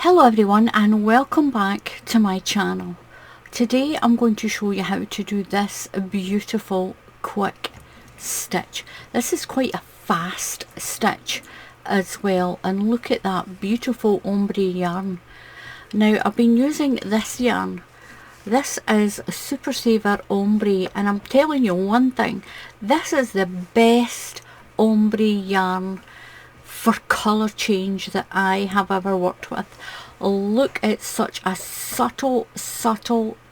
Hello everyone and welcome back to my channel. Today I'm going to show you how to do this beautiful quick stitch. This is quite a fast stitch as well, and look at that beautiful ombre yarn. Now I've been using this yarn. This is a Super Saver Ombre, and I'm telling you one thing, this is the best ombre yarn for colour change that I have ever worked with. Look at such a subtle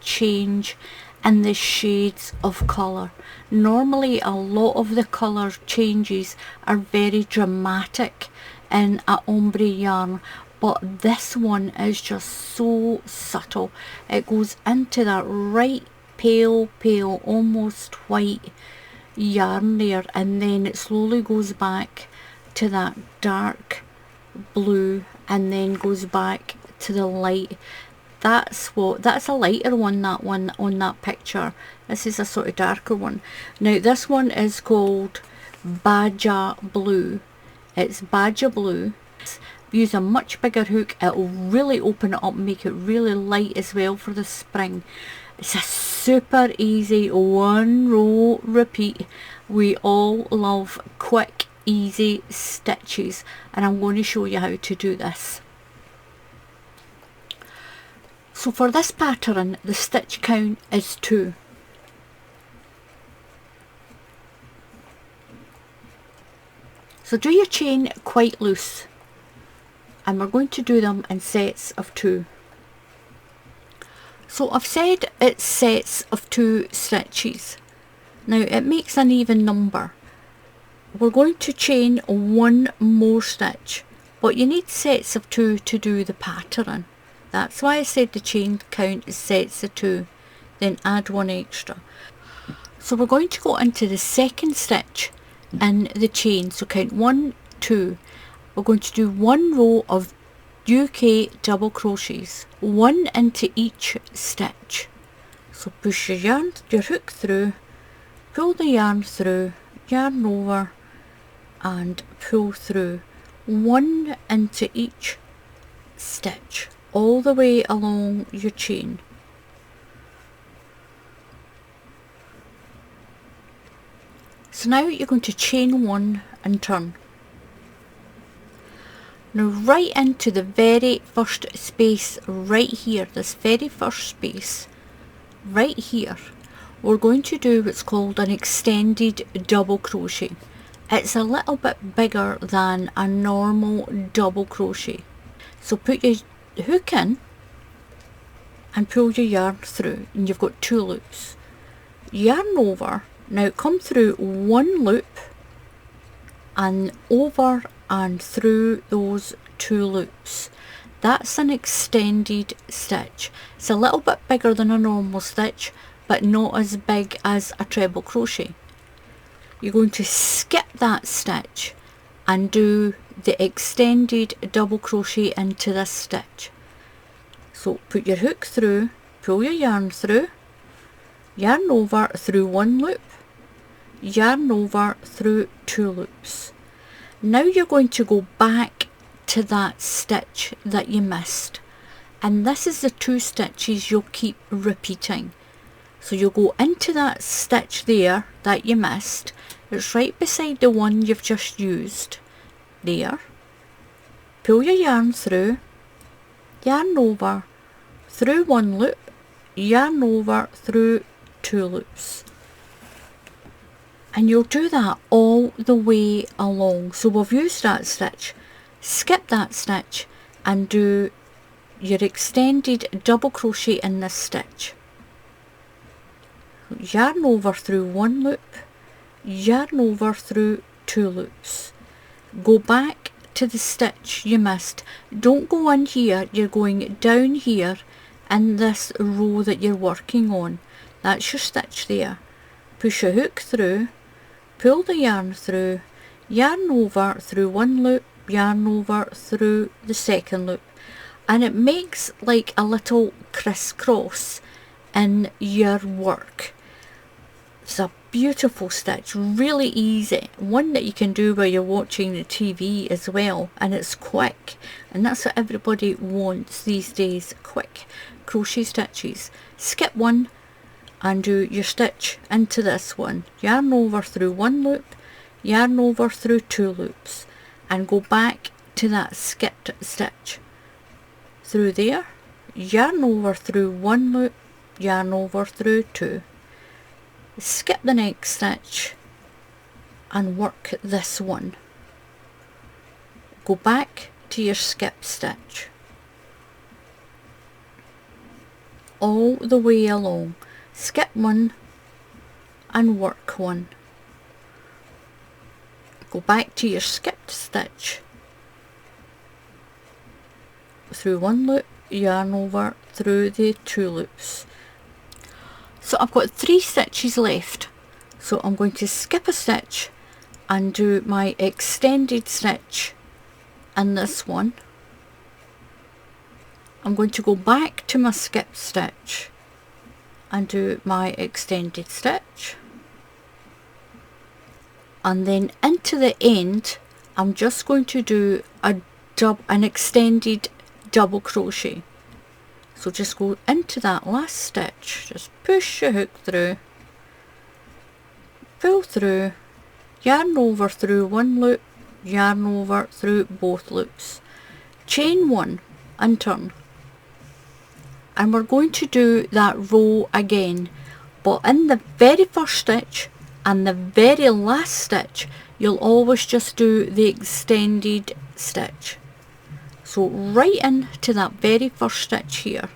change in the shades of colour. Normally a lot of the colour changes are very dramatic in a ombre yarn, but this one is just so subtle. It goes into that right pale almost white yarn there, and then it slowly goes back to that dark blue and then goes back to the light. That's a lighter one, that one on that picture. This is a sort of darker one. Now this one is called Baja Blue. It's Baja Blue. Use a much bigger hook, it'll really open it up and make it really light as well for the spring. It's a super easy one row repeat. We all love quick easy stitches, and I'm going to show you how to do this. So for this pattern the stitch count is 2. So do your chain quite loose, and we're going to do them in sets of 2. So I've said it's sets of 2 stitches. Now it makes an even number. We're going to chain 1 more stitch, but you need sets of 2 to do the pattern. That's why I said the chain count is sets of 2, then add 1 extra. So we're going to go into the second stitch in the chain, so count 1, 2. We're going to do 1 row of UK double crochets, 1 into each stitch. So push your hook through, pull the yarn through, yarn over and pull through, 1 into each stitch all the way along your chain. So now you're going to chain 1 and turn. Now right into the very first space right here, this very first space right here, we're going to do what's called an extended double crochet. It's a little bit bigger than a normal double crochet. So put your hook in and pull your yarn through, and you've got 2 loops. Yarn over, now come through 1 loop and over and through those 2 loops. That's an extended stitch. It's a little bit bigger than a normal stitch, but not as big as a treble crochet. You're going to skip that stitch and do the extended double crochet into this stitch. So put your hook through, pull your yarn through, yarn over through 1 loop, yarn over through 2 loops. Now you're going to go back to that stitch that you missed, and this is the 2 stitches you'll keep repeating. So you'll go into that stitch there that you missed. It's right beside the one you've just used there. Pull your yarn through, yarn over through 1 loop, yarn over through 2 loops, and you'll do that all the way along. So we've used that stitch, skip that stitch and do your extended double crochet in this stitch. Yarn over through 1 loop, yarn over through 2 loops, go back to the stitch you missed. Don't go in here, you're going down here in this row that you're working on. That's your stitch there. Push a hook through, pull the yarn through, yarn over through 1 loop, yarn over through the 2nd loop, and it makes like a little crisscross in your work. It's a beautiful stitch, really easy, one that you can do while you're watching the TV as well, and it's quick, and that's what everybody wants these days, quick crochet stitches. Skip one and do your stitch into this one, yarn over through one loop, yarn over through two loops, and go back to that skipped stitch through there, yarn over through one loop, yarn over through two, skip the next stitch and work this one, go back to your skip stitch all the way along, skip one and work one, go back to your skipped stitch through one loop, yarn over through the two loops. So I've got 3 stitches left, so I'm going to skip a stitch and do my extended stitch in this one. I'm going to go back to my skip stitch and do my extended stitch, and then into the end I'm just going to do an extended double crochet. So just go into that last stitch, just push your hook through, pull through, yarn over through one loop, yarn over through both loops, chain one and turn. And we're going to do that row again, but in the very first stitch and the very last stitch you'll always just do the extended stitch. So right into that very first stitch here,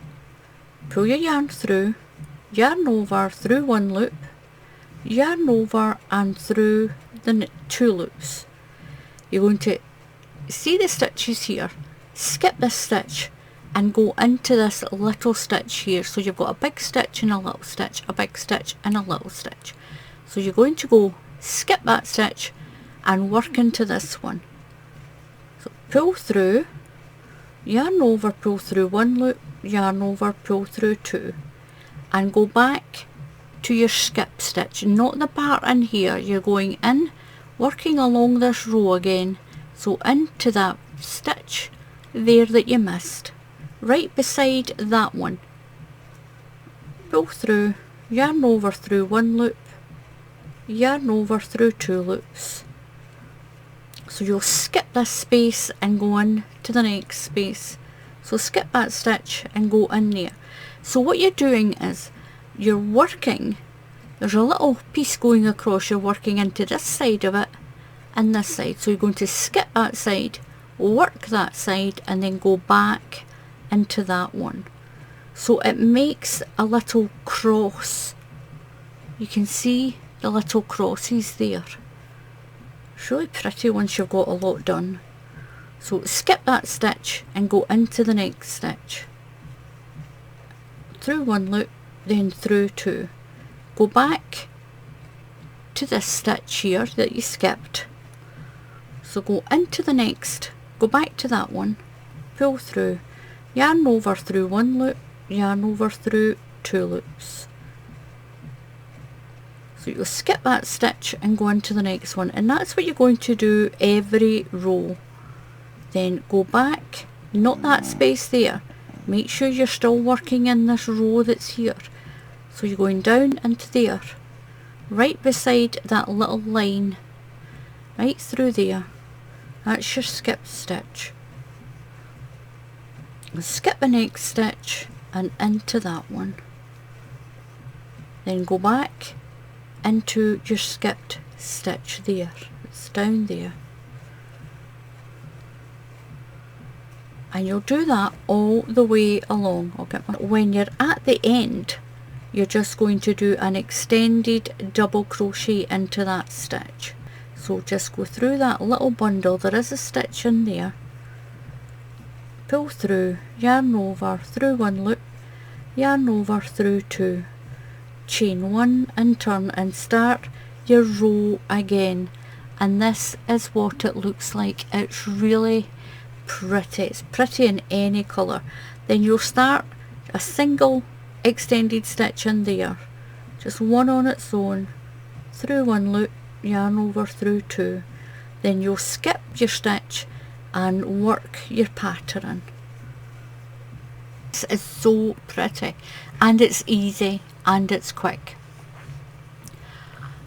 pull your yarn through, yarn over through one loop, yarn over and through the two loops. You're going to see the stitches here, skip this stitch and go into this little stitch here. So you've got a big stitch and a little stitch, a big stitch and a little stitch. So you're going to go skip that stitch and work into this one. So pull through, yarn over, pull through one loop, yarn over, pull through two, and go back to your skip stitch, not the part in here. You're going in, working along this row again, so into that stitch there that you missed, right beside that one. Pull through, yarn over through one loop, yarn over through two loops. So you'll skip this space and go in to the next space. So skip that stitch and go in there. So what you're doing is you're working, there's a little piece going across, you're working into this side of it and this side. So you're going to skip that side, work that side, and then go back into that one. So it makes a little cross. You can see the little crosses there. It's really pretty once you've got a lot done. So skip that stitch and go into the next stitch. Through one loop, then through two. Go back to this stitch here that you skipped. So go into the next, go back to that one, pull through, yarn over through one loop, yarn over through two loops. So you'll skip that stitch and go into the next one, and that's what you're going to do every row. Then go back, not that space there, make sure you're still working in this row that's here. So you're going down into there, right beside that little line, right through there. That's your skip stitch. Skip the next stitch and into that one. Then go back into your skipped stitch there. It's down there. And you'll do that all the way along. When you're at the end, you're just going to do an extended double crochet into that stitch. So just go through that little bundle, there is a stitch in there, pull through, yarn over through one loop, yarn over through two, chain one and turn and start your row again. And this is what it looks like. It's really pretty. It's pretty in any colour. Then you'll start a single extended stitch in there, just one on its own, through one loop, yarn over through two, then you'll skip your stitch and work your pattern. This is so pretty, and it's easy and it's quick.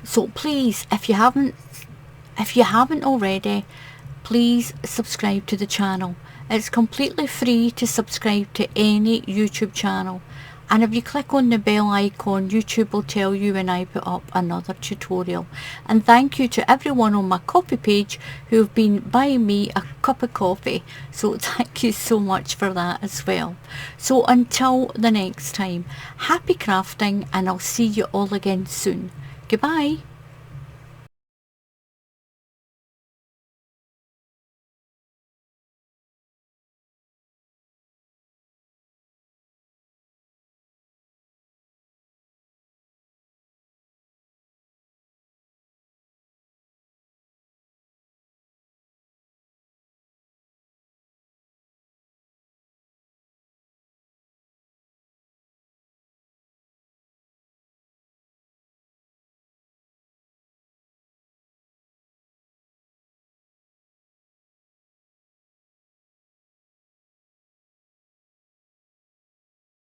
So please, if you haven't already, please subscribe to the channel. It's completely free to subscribe to any YouTube channel, and if you click on the bell icon, YouTube will tell you when I put up another tutorial. And thank you to everyone on my coffee page who have been buying me a cup of coffee, so thank you so much for that as well. So until the next time, happy crafting, and I'll see you all again soon. Goodbye.